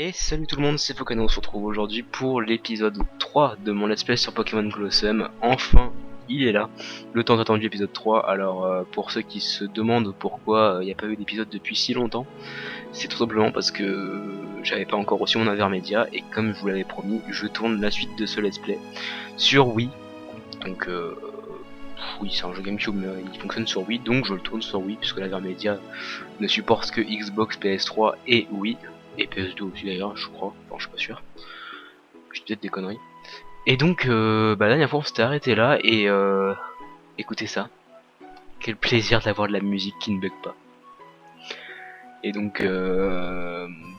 Et salut tout le monde, c'est Fokano, on se retrouve aujourd'hui pour l'épisode 3 de mon let's play sur Pokémon Colosseum. Enfin, il est là, le temps attendu épisode 3. Alors pour ceux qui se demandent pourquoi il n'y a pas eu d'épisode depuis si longtemps, c'est tout simplement parce que j'avais pas encore reçu mon Avermedia, et comme je vous l'avais promis, je tourne la suite de ce let's play sur Wii. Donc oui, c'est un jeu GameCube, mais il fonctionne sur Wii, donc je le tourne sur Wii, puisque l'Avermedia ne supporte que Xbox, PS3 et Wii. Et PS2 aussi d'ailleurs, je crois, enfin je suis pas sûr, je dis peut-être des conneries. Et donc, la dernière fois on s'était arrêté là, et écoutez ça, quel plaisir d'avoir de la musique qui ne bug pas. Et donc,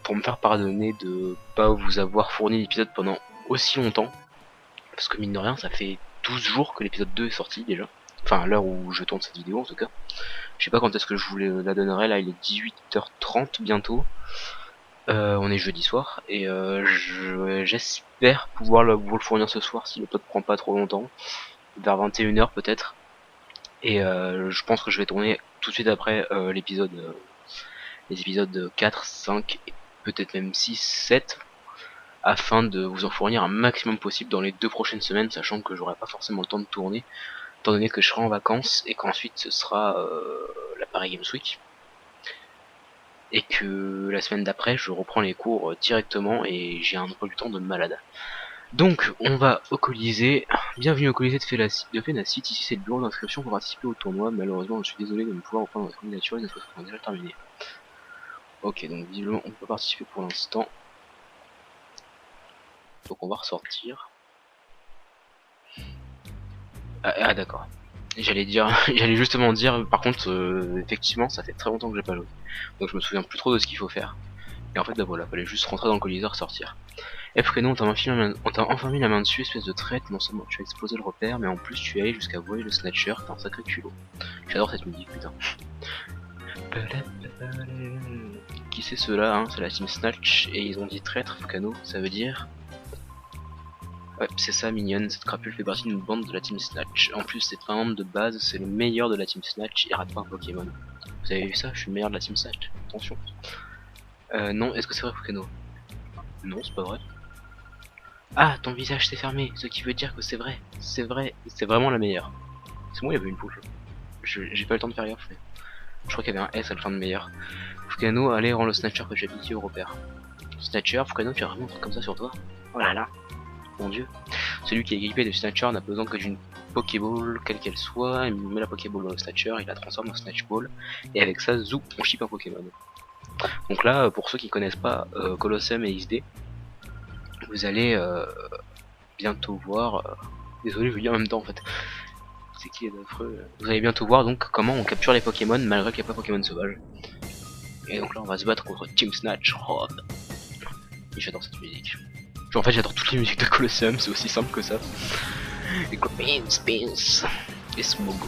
pour me faire pardonner de pas vous avoir fourni l'épisode pendant aussi longtemps, parce que mine de rien ça fait 12 jours que l'épisode 2 est sorti déjà, enfin à l'heure où je tourne cette vidéo en tout cas. Je sais pas quand est-ce que je vous la donnerai, là il est 18h30 bientôt. On est jeudi soir et j'espère pouvoir vous le fournir ce soir si le pod prend pas trop longtemps, vers 21h peut-être. Et je pense que je vais tourner tout de suite après les épisodes 4, 5 et peut-être même 6, 7, afin de vous en fournir un maximum possible dans les 2 prochaines semaines, sachant que j'aurai pas forcément le temps de tourner, étant donné que je serai en vacances et qu'ensuite ce sera la Paris Games Week. Et que la semaine d'après je reprends les cours directement et j'ai un emploi du temps de malade. Donc on va au Colisée. Bienvenue au Colisée de Fénacite. Ici c'est le bureau d'inscription pour participer au tournoi. Malheureusement je suis désolé de ne pouvoir reprendre votre candidature, les inscriptions sont déjà terminées. Ok, donc visiblement on peut participer pour l'instant. Donc on va ressortir. Ah d'accord. J'allais justement dire, par contre, effectivement ça fait très longtemps que j'ai pas joué. Donc je me souviens plus trop de ce qu'il faut faire. Et en fait bah voilà, fallait juste rentrer dans le Colisée, ressortir. Eh prénom, on t'a enfin mis la main dessus, espèce de traite, non seulement tu as explosé le repère, mais en plus tu es allé jusqu'à voler le snatcher, t'es un sacré culot. J'adore cette musique, putain. Qui c'est ceux-là, hein? C'est la team Snatch, et ils ont dit traître, Fukano, ça veut dire... Ouais, c'est ça, mignonne, cette crapule fait partie d'une bande de la team Snatch. En plus, c'est pas un membre de base, c'est le meilleur de la team Snatch, il rate pas un Pokémon. Vous avez vu ça? Je suis le meilleur de la team Snatch, attention. Non, est-ce que c'est vrai, Fukano? Non, c'est pas vrai. Ah, ton visage s'est fermé, ce qui veut dire que c'est vrai, c'est vraiment la meilleure. C'est moi, il y avait une bouche. J'ai pas eu le temps de faire gaffe, mais je crois qu'il y avait un S à la fin de meilleur. Fukano, allez, rends le snatcher que j'ai piqué au repère. Snatcher, Fukano, tu as vraiment un truc comme ça sur toi? Oh là là, mon dieu. Celui qui est équipé de snatcher n'a besoin que d'une Pokéball, quelle qu'elle soit, il met la Pokéball dans le snatcher, il la transforme en Snatch Ball, et avec ça, zou, on ship un Pokémon. Donc là, pour ceux qui connaissent pas Colosseum et XD, vous allez bientôt voir... Désolé, je veux dire en même temps en fait. C'est qui est affreux. Vous allez bientôt voir donc comment on capture les Pokémon malgré qu'il n'y a pas Pokémon sauvage. Et donc là on va se battre contre Team Snatch. Oh. Et j'adore cette musique. En fait j'adore toutes les musiques de Colosseum, c'est aussi simple que ça. Et Spins et Smogo.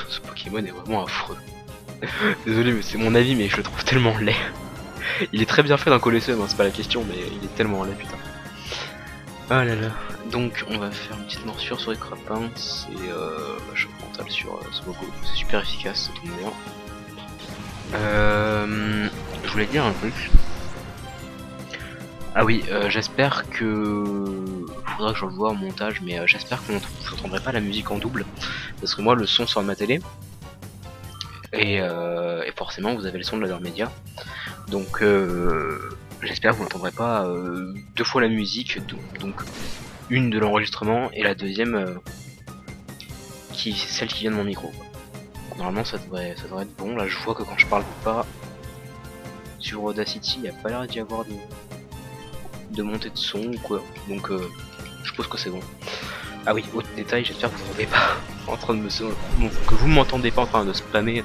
Ce Pokémon est vraiment affreux. Désolé mais c'est mon avis, mais je le trouve tellement laid. Il est très bien fait dans Colosseum, hein, c'est pas la question, mais il est tellement laid, putain. Ah là là. Donc on va faire une petite morsure sur les crapins et choc mental sur Smogo. C'est super efficace, c'est tout meilleur. Je voulais dire un truc. Ah oui, j'espère que... Faudra que je le vois en montage, mais j'espère que vous n'entendrez pas la musique en double. Parce que moi le son sort de ma télé. Et forcément vous avez le son de la média. Donc j'espère que vous n'entendrez pas 2 fois la musique. Donc une de l'enregistrement et la deuxième qui c'est celle qui vient de mon micro. Normalement ça devrait être bon. Là je vois que quand je parle pas sur Audacity, il n'y a pas l'air d'y avoir de montée de son ou quoi. Donc je suppose que c'est bon. Ah oui, autre détail, j'espère que vous n'entendez pas en train de que vous m'entendez pas en train de spammer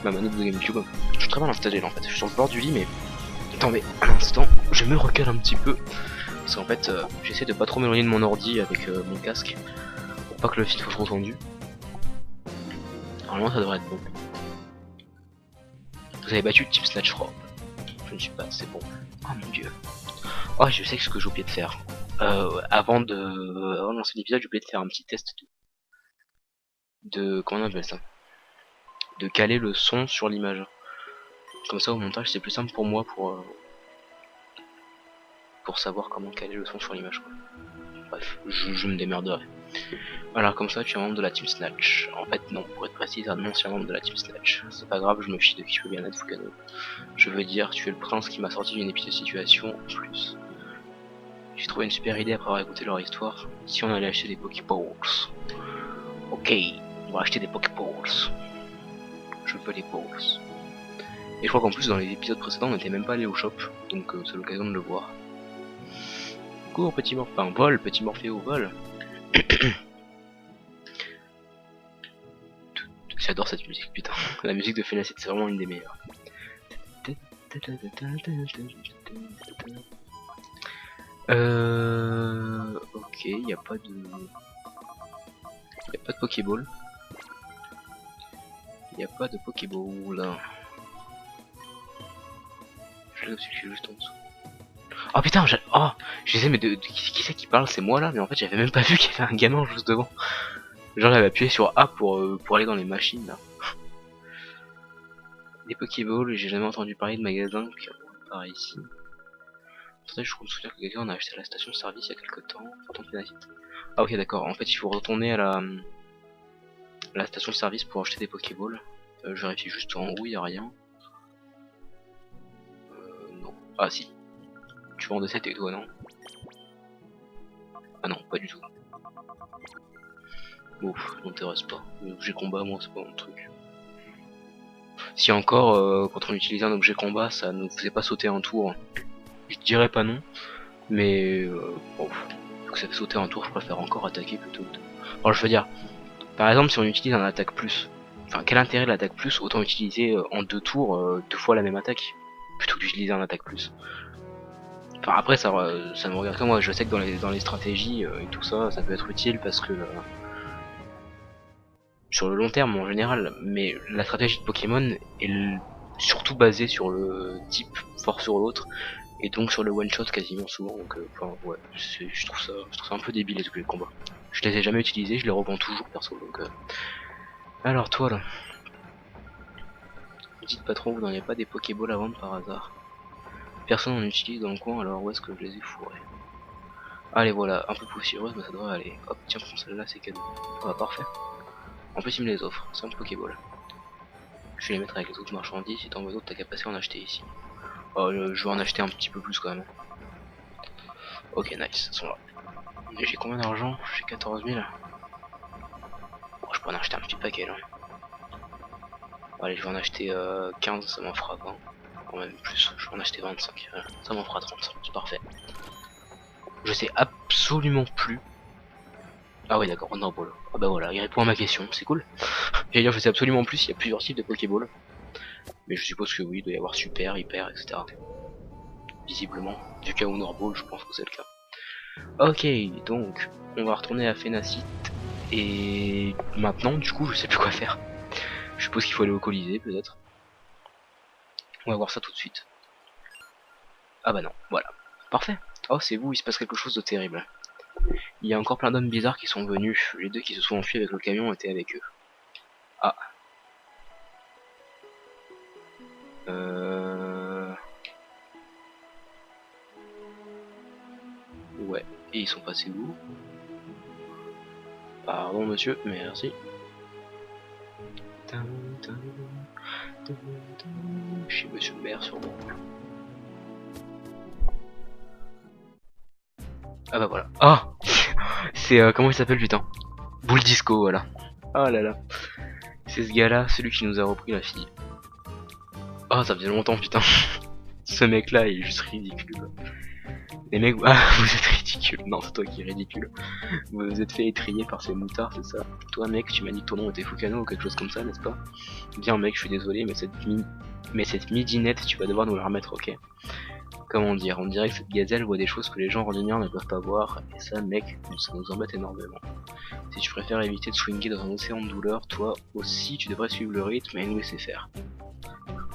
ma manette de GameCube. Je suis très mal installé là en fait, je suis sur le bord du lit mais... Attendez un instant, je me recale un petit peu. Parce qu'en fait, j'essaie de pas trop m'éloigner de mon ordi avec mon casque. Pour pas que le fil soit trop tendu. Normalement ça devrait être bon. Vous avez battu Team Snatch Rob. Je ne suis pas, c'est bon. Oh mon dieu. Oh, je sais ce que j'ai oublié de faire. Avant de lancer l'épisode, j'ai oublié de faire un petit test de... Comment on appelle ça? De caler le son sur l'image. Comme ça au montage c'est plus simple pour moi pour savoir comment caler le son sur l'image quoi. Bref, je me démerderai. Alors comme ça tu es un membre de la Team Snatch. En fait non, pour être précis, un ancien membre de la Team Snatch. C'est pas grave, je me fiche de qui je peux bien être Fukano. Je veux dire, tu es le prince qui m'a sorti d'une épée de situation en plus. J'ai trouvé une super idée après avoir écouté leur histoire. Si on allait acheter des Pokéballs. Ok, on va acheter des Pokéballs. Je veux les balls. Et je crois qu'en plus dans les épisodes précédents on n'était même pas allé au shop, donc c'est l'occasion de le voir. Cours petit Morphée, enfin vol, petit Morphée au vol. J'adore cette musique, putain. La musique de Fenacity c'est vraiment une des meilleures. Ok, y a pas de Pokéball. Y a pas de Pokéball là. Je l'ai aussi juste en dessous. Oh putain, je disais mais qui c'est qui parle, c'est moi là, mais en fait j'avais même pas vu qu'il y avait un gamin juste devant. Genre j'avais appuyé sur A pour aller dans les machines là. Des Pokéballs, j'ai jamais entendu parler de magasins par ici. Attendez, je me souviens que quelqu'un en a acheté à la station de service il y a quelques temps. Ah ok d'accord, en fait il faut retourner à la station de service pour acheter des Pokéballs. Je vérifie juste en haut, il y a rien. Non. Ah si. Tu vends de 7 et toi non? Ah non, pas du tout. Bon, ça m'intéresse pas. L'objet combat, moi, c'est pas mon truc. Si encore, quand on utilisait un objet combat, ça ne faisait pas sauter un tour. Je dirais pas non, mais bon, vu que ça fait sauter un tour, je préfère encore attaquer plutôt que... Alors je veux dire, par exemple, si on utilise un attaque plus, enfin, quel intérêt de l'attaque plus? Autant utiliser en 2 tours, 2 fois la même attaque, plutôt que d'utiliser un attaque plus. Enfin après ça me regarde que moi, je sais que dans les stratégies et tout ça, ça peut être utile parce que sur le long terme en général, mais la stratégie de Pokémon est surtout basée sur le type fort sur l'autre et donc sur le one shot quasiment souvent, donc enfin ouais, je trouve ça un peu débile les objets de combat. Je les ai jamais utilisés, je les revends toujours perso donc alors toi là, dites patron, vous n'en avez pas des Pokéballs à vendre par hasard? Personne n'en utilise dans le coin, alors où est-ce que je les ai fourrés? Allez voilà, un peu poussiéreuse mais ça devrait aller. Hop, tiens, prends celle-là, c'est cadeau. Ah bah parfait. En plus il me les offre, c'est un Pokéball. Je vais les mettre avec les autres marchandises, si t'en veux d'autres t'as qu'à passer en acheter ici. Oh, je vais en acheter un petit peu plus quand même. Ok nice, ils sont là. J'ai combien d'argent? J'ai 14 000. Oh, je peux en acheter un petit paquet là. Allez, je vais en acheter 15, ça m'en fera 20. Quand même plus, je vais en acheter 25, ça m'en fera 30, c'est parfait. Je sais absolument plus. Ah oui d'accord, Wonderball. Ah bah voilà, il répond à ma question, c'est cool. J'allais dire je sais absolument plus, il y a plusieurs types de Pokéball. Mais je suppose que oui, il doit y avoir super, hyper, etc. Visiblement, du cas Wonderball, je pense que c'est le cas. Ok, donc on va retourner à Fenacity. Et maintenant, du coup, je sais plus quoi faire. Je suppose qu'il faut aller au Colisée, peut-être. On va voir ça tout de suite. Ah bah non, voilà. Parfait. Oh, c'est vous, il se passe quelque chose de terrible. Il y a encore plein d'hommes bizarres qui sont venus. Les deux qui se sont enfuis avec le camion étaient avec eux. Ah. Ouais. Et ils sont passés où? Pardon monsieur, merci. Chez monsieur le maire sûrement. Ah bah voilà. Ah c'est comment il s'appelle putain? Boule Disco, voilà. Oh là là. C'est ce gars-là, celui qui nous a repris la fille. Oh ça faisait longtemps putain. Ce mec là il est juste ridicule. Les mecs, ah vous êtes ridicule. Non c'est toi qui es ridicule. Vous vous êtes fait étrier par ces moutards, c'est ça? Toi mec, tu m'as dit que ton nom était Fukano ou quelque chose comme ça, n'est-ce pas? Bien mec, je suis désolé, mais cette midinette, tu vas devoir nous la remettre, ok? Comment dire? On dirait que cette gazelle voit des choses que les gens ordinaires ne peuvent pas voir, et ça mec, ça nous embête énormément. Si tu préfères éviter de swinger dans un océan de douleur, toi aussi tu devrais suivre le rythme et nous laisser faire.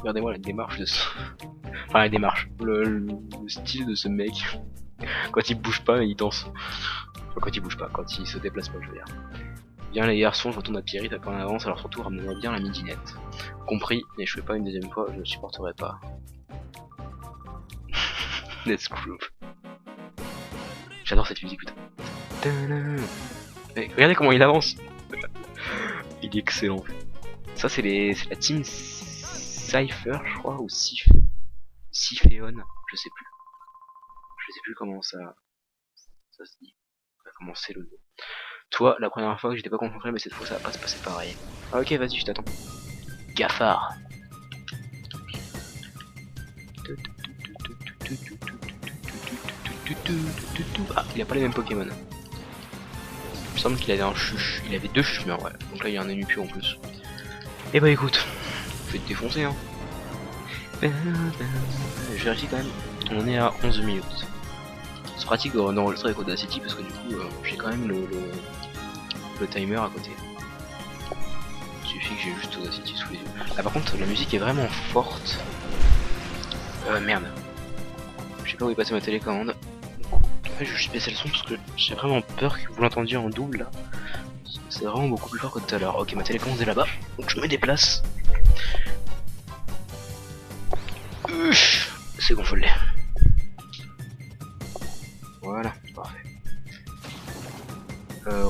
Regardez-moi la démarche de ce... Enfin la démarche, le style de ce mec. Quand il bouge pas, il danse. Enfin, quand il bouge pas, quand il se déplace pas, je veux dire. Bien les garçons, je retourne à Pierry, t'as pas en avance, alors surtout ramenez-moi bien la midinette. Compris, mais je fais pas une deuxième fois, je ne supporterai pas. Let's groove. J'adore cette musique, putain. Mais regardez comment il avance. Il est excellent. Ça c'est la team Cypher, je crois, ou Siphéon, je sais plus. Je sais plus comment ça se dit. Comment c'est le nom. Toi, la première fois que j'étais pas concentré, mais cette fois ça va pas se passer pareil. Ah, ok, vas-y, je t'attends. Gafard. Ah, il a pas les mêmes Pokémon. Il me semble qu'il avait un chuche. Il avait deux chuches, mais ouais. Donc là, il y a un Enupu en plus. Et bah écoute, je vais te défoncer, hein. Je vérifie quand même. On est à 11 minutes. C'est pratique d'enregistrer avec Audacity parce que du coup, j'ai quand même le timer à côté. Il suffit que j'ai juste Audacity sous les yeux. Ah, par contre, la musique est vraiment forte. Merde. Je sais pas où est passé ma télécommande. Je vais juste baisser le son parce que j'ai vraiment peur que vous l'entendiez en double là. C'est vraiment beaucoup plus fort que tout à l'heure. Ok, ma télécommande est là-bas, donc je me déplace. C'est bon, je l'ai. Voilà, parfait.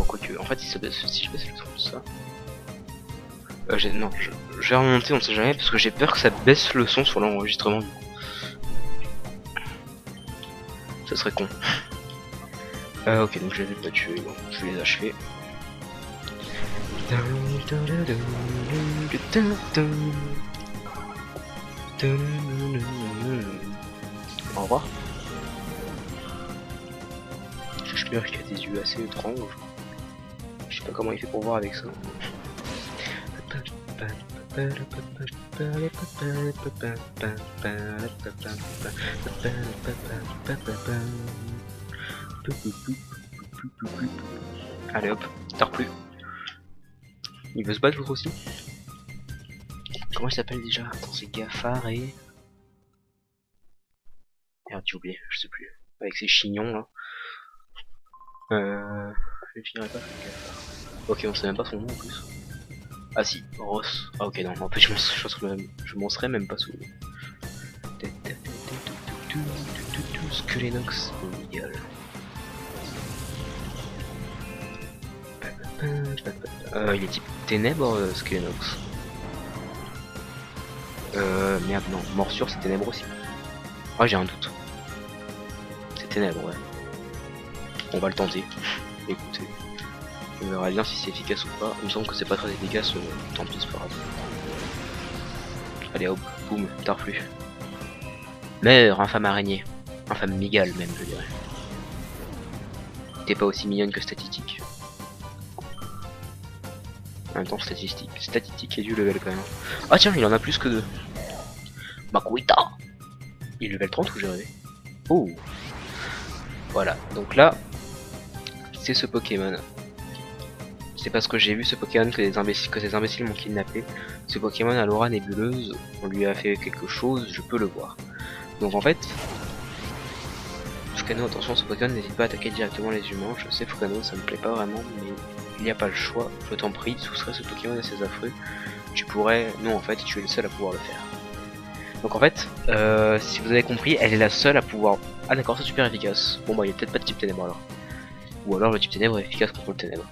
Quoique, en fait, si je baisse le son de ça. Non, je vais remonter, on sait jamais, parce que j'ai peur que ça baisse le son sur l'enregistrement du coup. Ça serait con. Ok, donc je les ai pas tués, bon, je vais les achever. Au revoir. J'espère qu'il a des yeux assez étranges. Je sais pas comment il fait pour voir avec ça. Allez hop, tard plus. Il veut se battre l'autre aussi. Comment il s'appelle déjà? Attends, c'est Gafard et... Merde, j'ai oublié, je sais plus. Avec ses chignons là. Je finirai pas avec Gafard. Ok, on sait même pas son nom en plus. Ah si, Ross. Ah ok, non, en fait je m'en serais même pas souvenu. Skulenox, Miguel. Il est type ténèbres, Skulenox. Merde, non, morsure c'est ténèbres aussi. Ah, j'ai un doute. C'est ténèbres, ouais. On va le tenter. Écoutez. On verra bien si c'est efficace ou pas. Il me semble que c'est pas très efficace, tant pis, c'est pas grave. Allez hop, boum, tard plus. Meurs, infâme araignée. Infâme migale même, je dirais. T'es pas aussi mignonne que statistique. En même temps, statistique est du level quand même. Ah tiens, il en a plus que deux. Makuita. Il est level 30 ou j'ai rêvé? Oh. Voilà, donc là, c'est ce Pokémon. C'est parce que j'ai vu ce Pokémon que ces imbéciles m'ont kidnappé. Ce Pokémon à l'aura nébuleuse, on lui a fait quelque chose, je peux le voir. Donc en fait, Fukano, attention, ce Pokémon n'hésite pas à attaquer directement les humains. Je sais, Fukano, ça me plaît pas vraiment, mais il n'y a pas le choix. Je t'en prie, soustrais ce Pokémon à ses affreux. Tu pourrais... Non, en fait, tu es le seul à pouvoir le faire. Donc en fait, si vous avez compris, elle est la seule à pouvoir... Ah d'accord, c'est super efficace. Bon bah, il n'y a peut-être pas de type ténèbres alors. Ou alors le type ténèbres est efficace contre le ténèbre.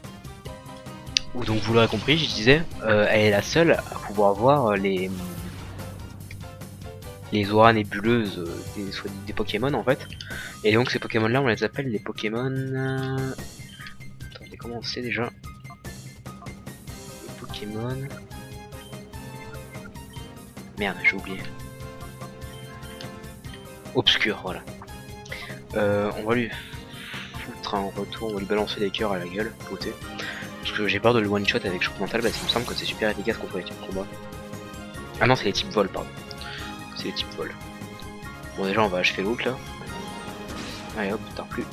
Ou donc vous l'aurez compris, je disais, elle est la seule à pouvoir voir les auras nébuleuses des Pokémon en fait. Et donc ces Pokémon là on les appelle les Pokémon... Attendez, comment on sait déjà? Les Pokémon... Merde, j'ai oublié. Obscur, voilà. On va lui foutre un retour, on va lui balancer des cœurs à la gueule, côté. Parce que j'ai peur de le one shot avec choc mental parce qu'il me semble que c'est super efficace contre les types combat. Ah non, c'est les types vol, pardon. C'est les types vol. Bon, déjà on va achever l'autre là. Allez hop, tard plus.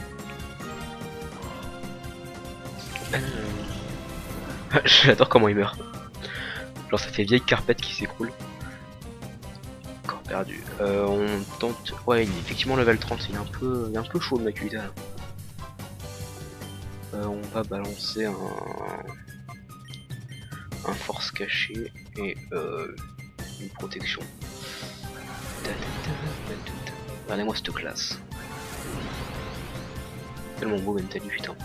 J'adore comment il meurt. Genre ça fait vieille carpette qui s'écroule. Encore perdu. On tente. Ouais, il est effectivement level 30, il est un peu chaud le Makuhita là. On va balancer un... un force caché et une protection. Regardez-moi cette classe. Tellement beau Mentally, putain.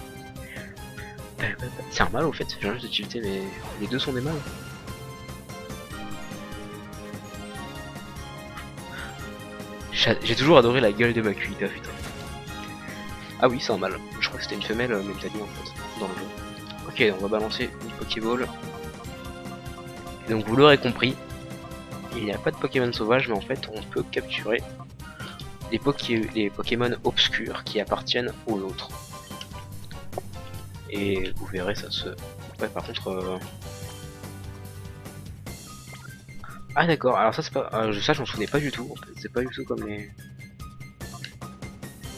C'est un mal au fait, j'ai juste de tilter, mais les deux sont des mâles. J'ai toujours adoré la gueule de Makuhita, putain. Ah oui, c'est un mâle. Je crois que c'était une femelle Mentally en fait, dans le jeu. Ok, on va balancer une Pokéball. Et donc vous l'aurez compris, il n'y a pas de Pokémon sauvage, mais en fait on peut capturer les Pokémon obscurs qui appartiennent aux autres. Et vous verrez, ça se... Ouais, par contre... Ah d'accord, alors ça c'est pas... ça je m'en souvenais pas du tout, en fait. C'est pas du tout comme les...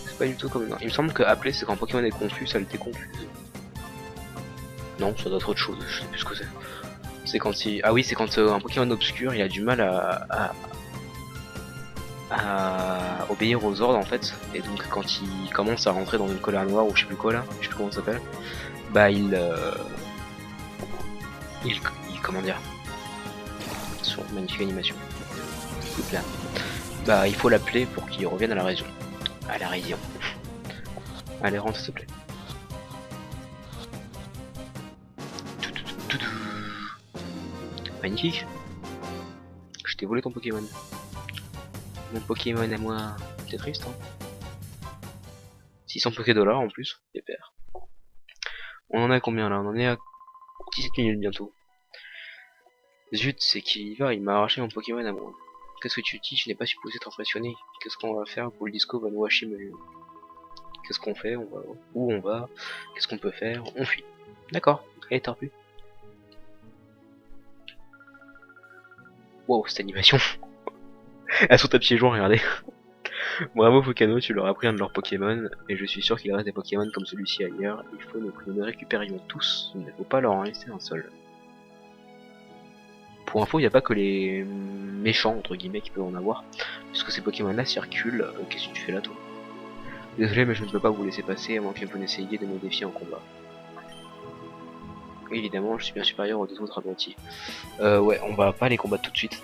C'est pas du tout comme... Non. Il me semble que appeler c'est quand un Pokémon est confus, ça le déconfuse. Non, ça doit être autre chose, je sais plus ce que c'est. C'est quand il... Ah oui, c'est quand un Pokémon obscur, il a du mal à obéir aux ordres en fait, et donc quand il commence à rentrer dans une colère noire ou je sais plus quoi là, je sais plus comment ça s'appelle, bah il comment dire, sur magnifique animation, écoute là, bah il faut l'appeler pour qu'il revienne à la région, allez rentre s'il te plaît. Magnifique, je t'ai volé ton Pokémon. Mon Pokémon à moi, c'est triste hein. 600 Poké-dollars en plus, pépère. On en a combien là? On en est à 17 minutes bientôt. Zut, c'est qu'il y va, il m'a arraché mon Pokémon à moi. Qu'est-ce que tu dis? Je n'ai pas supposé t'impressionner. Qu'est-ce qu'on va faire pour le disco va nous hacher me... Qu'est-ce qu'on fait? On va... Où on va? Qu'est-ce qu'on peut faire? On fuit. D'accord, allez torpue. Wow, cette animation. Elles sont à pieds joints, regardez. Bravo Fukano, tu leur as pris un de leurs Pokémon, et je suis sûr qu'il reste des Pokémon comme celui-ci ailleurs. Il faut que nous les récupérions tous, il ne faut pas leur en laisser un seul. Pour info, il n'y a pas que les méchants, entre guillemets, qui peuvent en avoir, puisque ces Pokémon-là circulent. Qu'est-ce que tu fais là, toi? Désolé, mais je ne peux pas vous laisser passer, à moins que vous n'essayiez de me défier en combat. Oui, évidemment, je suis bien supérieur aux deux autres abrutis. Ouais, on va pas les combattre tout de suite.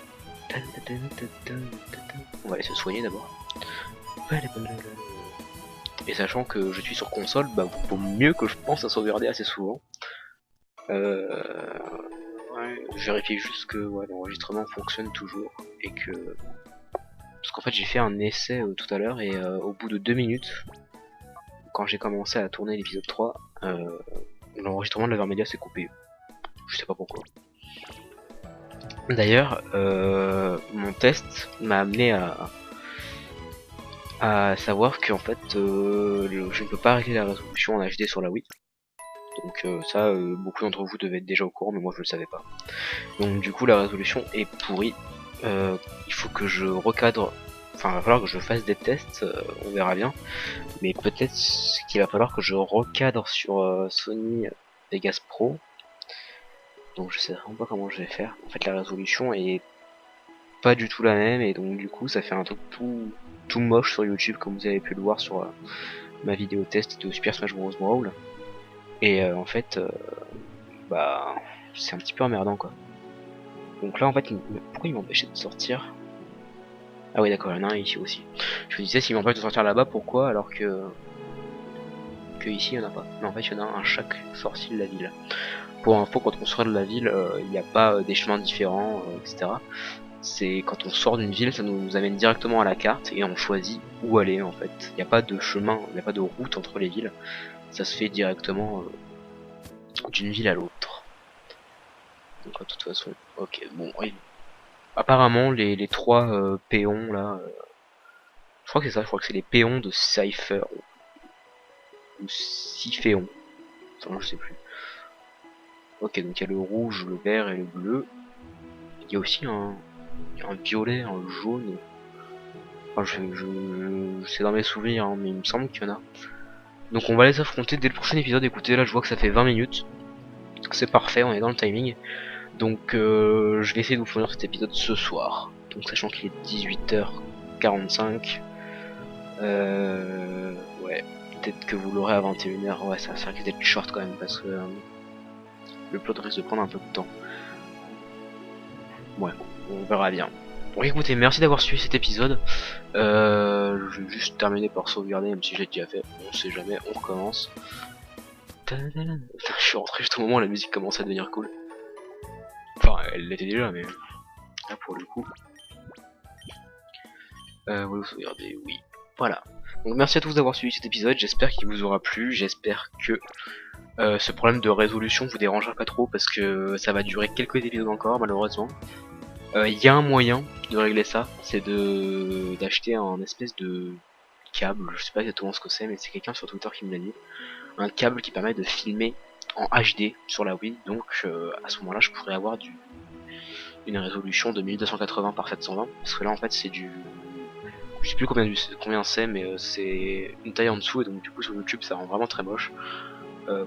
On va aller se soigner d'abord. Et sachant que je suis sur console, bah vaut mieux que je pense à sauvegarder assez souvent. Ouais, je vérifie juste que ouais, l'enregistrement fonctionne toujours et que... Parce qu'en fait j'ai fait un essai tout à l'heure et au bout de 2 minutes, quand j'ai commencé à tourner l'épisode 3, l'enregistrement de la Vermedia s'est coupé. Je sais pas pourquoi. D'ailleurs, mon test m'a amené à savoir qu'en fait je ne peux pas régler la résolution en HD sur la Wii. Donc ça, beaucoup d'entre vous devaient être déjà au courant, mais moi je le savais pas. Donc du coup la résolution est pourrie. Il faut que je recadre, enfin il va falloir que je fasse des tests, on verra bien. Mais peut-être qu'il va falloir que je recadre sur Sony Vegas Pro. Donc je sais vraiment pas comment je vais faire. En fait la résolution est pas du tout la même et donc du coup ça fait un truc tout moche sur YouTube comme vous avez pu le voir sur ma vidéo test de Super Smash Bros Brawl. Et en fait bah c'est un petit peu emmerdant quoi. Donc là en fait pourquoi il m'empêchait de sortir? Ah oui d'accord, il y en a un ici aussi. Je me disais s'il m'empêche de sortir là-bas pourquoi alors que ici il n'y en a pas. Mais en fait il y en a un à chaque sortie de la ville. Pour info, quand on sort de la ville, il n'y a pas des chemins différents, etc. C'est quand on sort d'une ville, ça nous amène directement à la carte et on choisit où aller en fait. Il n'y a pas de chemin, il n'y a pas de route entre les villes. Ça se fait directement d'une ville à l'autre. Donc de toute façon, ok, bon, oui. Apparemment les trois péons là, je crois que c'est ça, je crois que c'est les péons de Cypher ou Siphéon, enfin je sais plus. Ok, donc il y a le rouge, le vert et le bleu. Il y a aussi un violet, un jaune. Enfin, c'est dans mes souvenirs, hein, mais il me semble qu'il y en a. Donc on va les affronter dès le prochain épisode. Écoutez, là je vois que ça fait 20 minutes. C'est parfait, on est dans le timing. Donc je vais essayer de vous fournir cet épisode ce soir. Donc sachant qu'il est 18h45. Ouais, peut-être que vous l'aurez à 21h. Ouais, ça risque d'être short quand même parce que le plot risque de prendre un peu de temps. Ouais, on verra bien. Bon écoutez, merci d'avoir suivi cet épisode. Je vais juste terminer par sauvegarder, même si je l'ai déjà fait. On sait jamais, on recommence. Je suis rentré juste au moment où la musique commence à devenir cool. Enfin, elle l'était déjà, mais là pour le coup. Voilà, sauvegarder, oui. Voilà. Donc merci à tous d'avoir suivi cet épisode, j'espère qu'il vous aura plu, j'espère que ce problème de résolution vous dérangera pas trop parce que ça va durer quelques épisodes encore malheureusement. Il y a un moyen de régler ça, c'est d'acheter un espèce de câble, je sais pas exactement ce que c'est, mais c'est quelqu'un sur Twitter qui me l'a dit. Un câble qui permet de filmer en HD sur la Wii, donc à ce moment-là je pourrais avoir une résolution de 1280 par 720, parce que là en fait c'est du... Je sais plus combien c'est, mais c'est une taille en dessous, et donc du coup sur YouTube ça rend vraiment très moche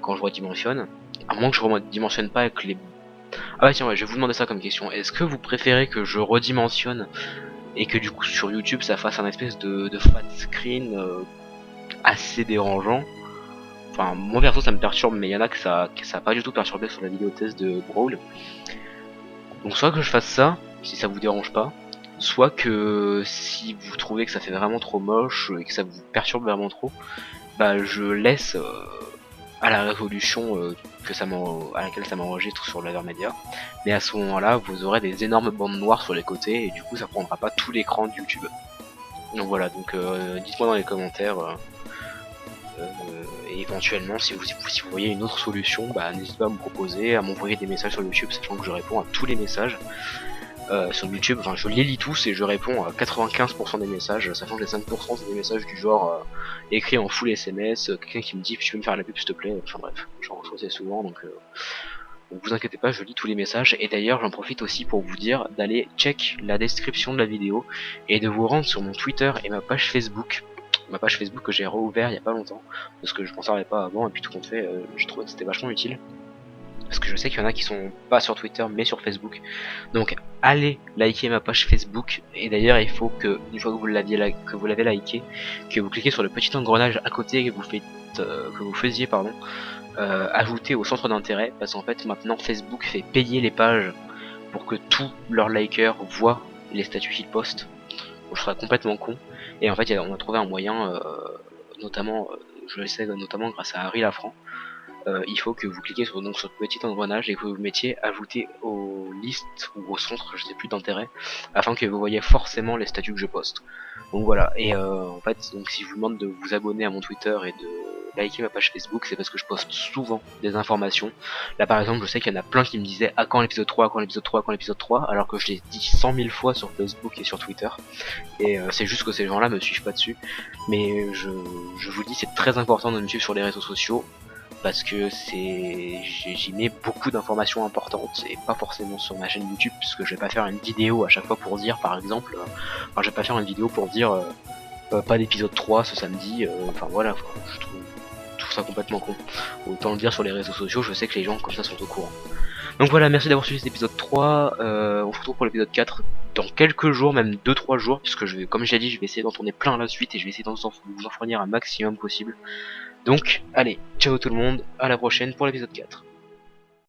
quand je redimensionne. À moins que je redimensionne pas avec les... Ah bah tiens, ouais, je vais vous demander ça comme question. Est-ce que vous préférez que je redimensionne et que du coup sur YouTube ça fasse un espèce de flat screen assez dérangeant? Enfin, moi perso ça me perturbe, mais il y en a que ça a pas du tout perturbé sur la vidéo test de Brawl. Donc soit que je fasse ça, si ça vous dérange pas, soit que si vous trouvez que ça fait vraiment trop moche et que ça vous perturbe vraiment trop, bah je laisse à la résolution à laquelle ça m'enregistre sur l'Avermedia. Mais à ce moment-là, vous aurez des énormes bandes noires sur les côtés et du coup ça prendra pas tout l'écran de YouTube. Donc voilà, donc dites-moi dans les commentaires et éventuellement si vous voyez une autre solution, bah n'hésitez pas à me proposer, à m'envoyer des messages sur YouTube, sachant que je réponds à tous les messages. Sur YouTube, enfin je les lis tous et je réponds à 95% des messages, sachant que les 5% c'est des messages du genre écrit en full SMS, quelqu'un qui me dit tu peux me faire la pub s'il te plaît, enfin bref, j'en reçois assez souvent donc vous inquiétez pas, je lis tous les messages et d'ailleurs j'en profite aussi pour vous dire d'aller check la description de la vidéo et de vous rendre sur mon Twitter et ma page Facebook. Ma page Facebook que j'ai rouvert il y a pas longtemps parce que je m'en servais pas avant et puis tout compte fait j'ai trouvé que c'était vachement utile. Parce que je sais qu'il y en a qui sont pas sur Twitter mais sur Facebook. Donc allez liker ma page Facebook. Et d'ailleurs il faut que, une fois que vous l'avez liké, que vous cliquez sur le petit engrenage à côté et que vous faisiez ajouter au centre d'intérêt. Parce qu'en fait maintenant Facebook fait payer les pages pour que tous leurs likers voient les statuts qu'ils postent. Donc, je serais complètement con. Et en fait on a trouvé un moyen, notamment, je le sais notamment grâce à Harry Lafranc. Il faut que vous cliquiez sur le petit engrenage et que vous mettiez ajouter aux listes ou au centre, je sais plus, d'intérêt, afin que vous voyez forcément les statuts que je poste. Donc voilà, et en fait, donc si je vous demande de vous abonner à mon Twitter et de liker ma page Facebook, c'est parce que je poste souvent des informations. Là par exemple, je sais qu'il y en a plein qui me disaient à quand l'épisode 3, à quand l'épisode 3, à quand l'épisode 3, alors que je l'ai dit 100 000 fois sur Facebook et sur Twitter. Et c'est juste que ces gens-là me suivent pas dessus. Mais je vous dis, c'est très important de me suivre sur les réseaux sociaux. Parce que j'y mets beaucoup d'informations importantes et pas forcément sur ma chaîne YouTube, puisque je vais pas faire une vidéo à chaque fois pour dire, par exemple, enfin je vais pas faire une vidéo pour dire pas d'épisode 3 ce samedi, enfin voilà, je trouve ça complètement con. Autant le dire sur les réseaux sociaux, je sais que les gens comme ça sont au courant. Donc voilà, merci d'avoir suivi cet épisode 3, on se retrouve pour l'épisode 4 dans quelques jours, même 2-3 jours, puisque comme j'ai dit, je vais essayer d'en tourner plein à la suite et je vais essayer de vous en fournir un maximum possible. Donc, allez, ciao tout le monde, à la prochaine pour l'épisode 4.